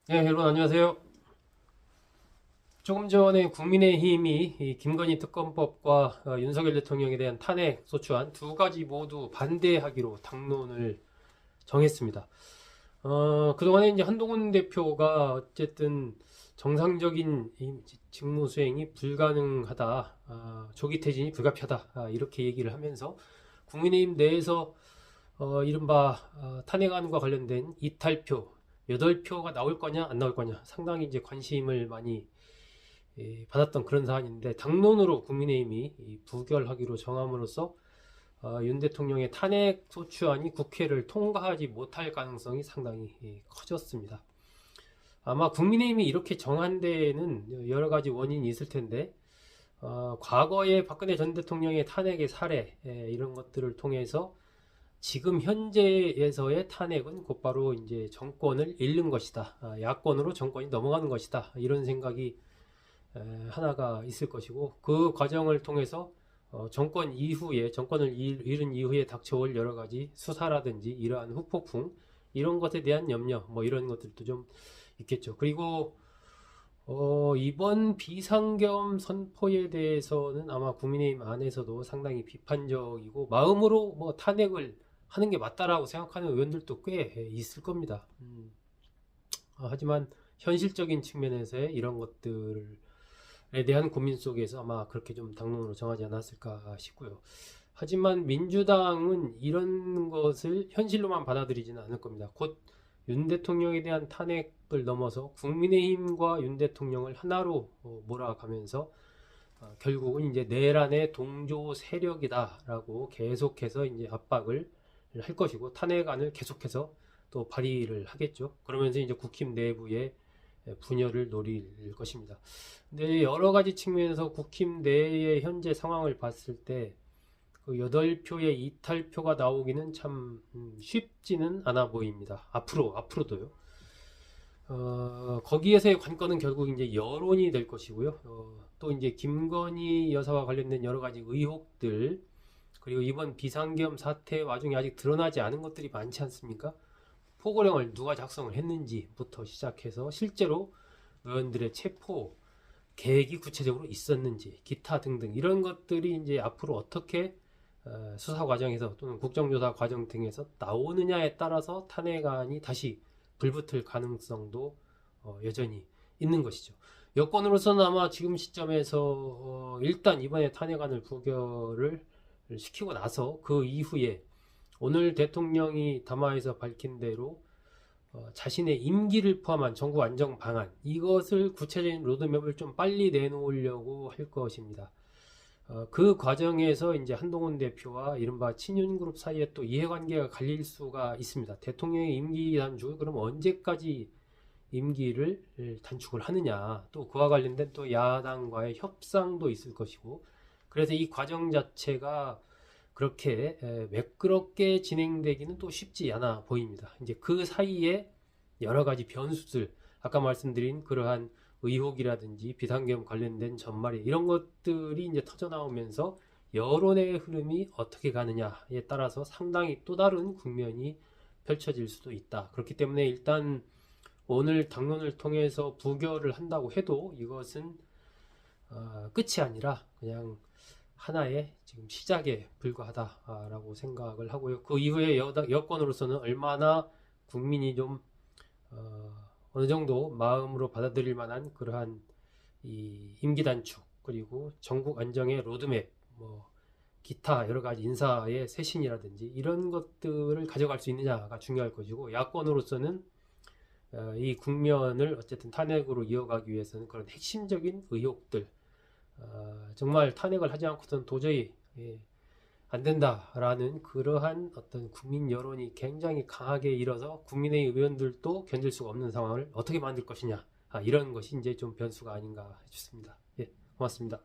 네, 여러분 안녕하세요. 조금 전에 국민의힘이 이 김건희 특검법과 윤석열 대통령에 대한 탄핵 소추안 두 가지 모두 반대하기로 당론을 정했습니다. 그동안에 이제 한동훈 대표가 어쨌든 정상적인 이 직무 수행이 불가능하다, 조기 퇴진이 불가피하다, 이렇게 얘기를 하면서 국민의힘 내에서 이른바 탄핵안과 관련된 이탈표 8표가 나올 거냐 안 나올 거냐 상당히 이제 관심을 많이 받았던 그런 사안인데, 당론으로 국민의힘이 부결하기로 정함으로써 윤 대통령의 탄핵 소추안이 국회를 통과하지 못할 가능성이 상당히 커졌습니다. 아마 국민의힘이 이렇게 정한 데에는 여러 가지 원인이 있을 텐데, 과거에 박근혜 전 대통령의 탄핵의 사례, 이런 것들을 통해서 지금 현재에서의 탄핵은 곧바로 이제 정권을 잃는 것이다. 야권으로 정권이 넘어가는 것이다. 이런 생각이 하나가 있을 것이고, 그 과정을 통해서 정권 이후에, 정권을 잃은 이후에 닥쳐올 여러 가지 수사라든지 이러한 후폭풍, 이런 것에 대한 염려, 뭐 이런 것들도 좀 있겠죠. 그리고 이번 비상겸 선포에 대해서는 아마 국민의힘 안에서도 상당히 비판적이고, 마음으로 뭐 탄핵을 하는 게 맞다라고 생각하는 의원들도 꽤 있을 겁니다. 하지만 현실적인 측면에서의 이런 것들에 대한 고민 속에서 아마 그렇게 좀 당론으로 정하지 않았을까 싶고요. 하지만 민주당은 이런 것을 현실로만 받아들이지는 않을 겁니다. 곧 윤 대통령에 대한 탄핵을 넘어서 국민의힘과 윤 대통령을 하나로 몰아가면서 결국은 이제 내란의 동조 세력이다라고 계속해서 이제 압박을 할 것이고, 탄핵안을 계속해서 또 발의를 하겠죠. 그러면서 이제 국힘 내부의 분열을 노릴 것입니다. 근데 여러 가지 측면에서 국힘 내의 현재 상황을 봤을 때 그 8표의 이탈표가 나오기는 참 쉽지는 않아 보입니다. 앞으로도요. 거기에서의 관건은 결국 이제 여론이 될 것이고요. 또 이제 김건희 여사와 관련된 여러 가지 의혹들, 그리고 이번 비상겸 사태 와중에 아직 드러나지 않은 것들이 많지 않습니까? 포고령을 누가 작성을 했는지부터 시작해서 실제로 의원들의 체포 계획이 구체적으로 있었는지, 기타 등등 이런 것들이 이제 앞으로 어떻게 수사 과정에서 또는 국정조사 과정 등에서 나오느냐에 따라서 탄핵안이 다시 불붙을 가능성도 여전히 있는 것이죠. 여권으로서는 아마 지금 시점에서 일단 이번에 탄핵안을 부결을 시키고 나서 그 이후에 오늘 대통령이 담화에서 밝힌 대로 자신의 임기를 포함한 정부 안정 방안, 이것을 구체적인 로드맵을 좀 빨리 내놓으려고 할 것입니다. 그 과정에서 이제 한동훈 대표와 이른바 친윤그룹 사이에 또 이해관계가 갈릴 수가 있습니다. 대통령의 임기 단축을 그럼 언제까지 임기를 단축을 하느냐, 또 그와 관련된 또 야당과의 협상도 있을 것이고, 그래서 이 과정 자체가 그렇게 매끄럽게 진행되기는 또 쉽지 않아 보입니다. 이제 그 사이에 여러 가지 변수들, 아까 말씀드린 그러한 의혹이라든지 비상계엄 관련된 전말이 이런 것들이 이제 터져 나오면서 여론의 흐름이 어떻게 가느냐에 따라서 상당히 또 다른 국면이 펼쳐질 수도 있다. 그렇기 때문에 일단 오늘 당론을 통해서 부결을 한다고 해도 이것은 끝이 아니라 그냥 하나의 지금 시작에 불과하다라고 생각을 하고요. 그 이후에 여권으로서는 얼마나 국민이 좀 어느 정도 마음으로 받아들일 만한 그러한 이 임기 단축, 그리고 전국 안정의 로드맵, 뭐 기타 여러 가지 인사의 쇄신이라든지 이런 것들을 가져갈 수 있느냐가 중요할 것이고, 야권으로서는 이 국면을 어쨌든 탄핵으로 이어가기 위해서는 그런 핵심적인 의혹들, 정말 탄핵을 하지 않고서는 도저히 안 된다라는 그러한 어떤 국민 여론이 굉장히 강하게 일어서 국민의 의원들도 견딜 수가 없는 상황을 어떻게 만들 것이냐, 이런 것이 이제 좀 변수가 아닌가 싶습니다. 예, 고맙습니다.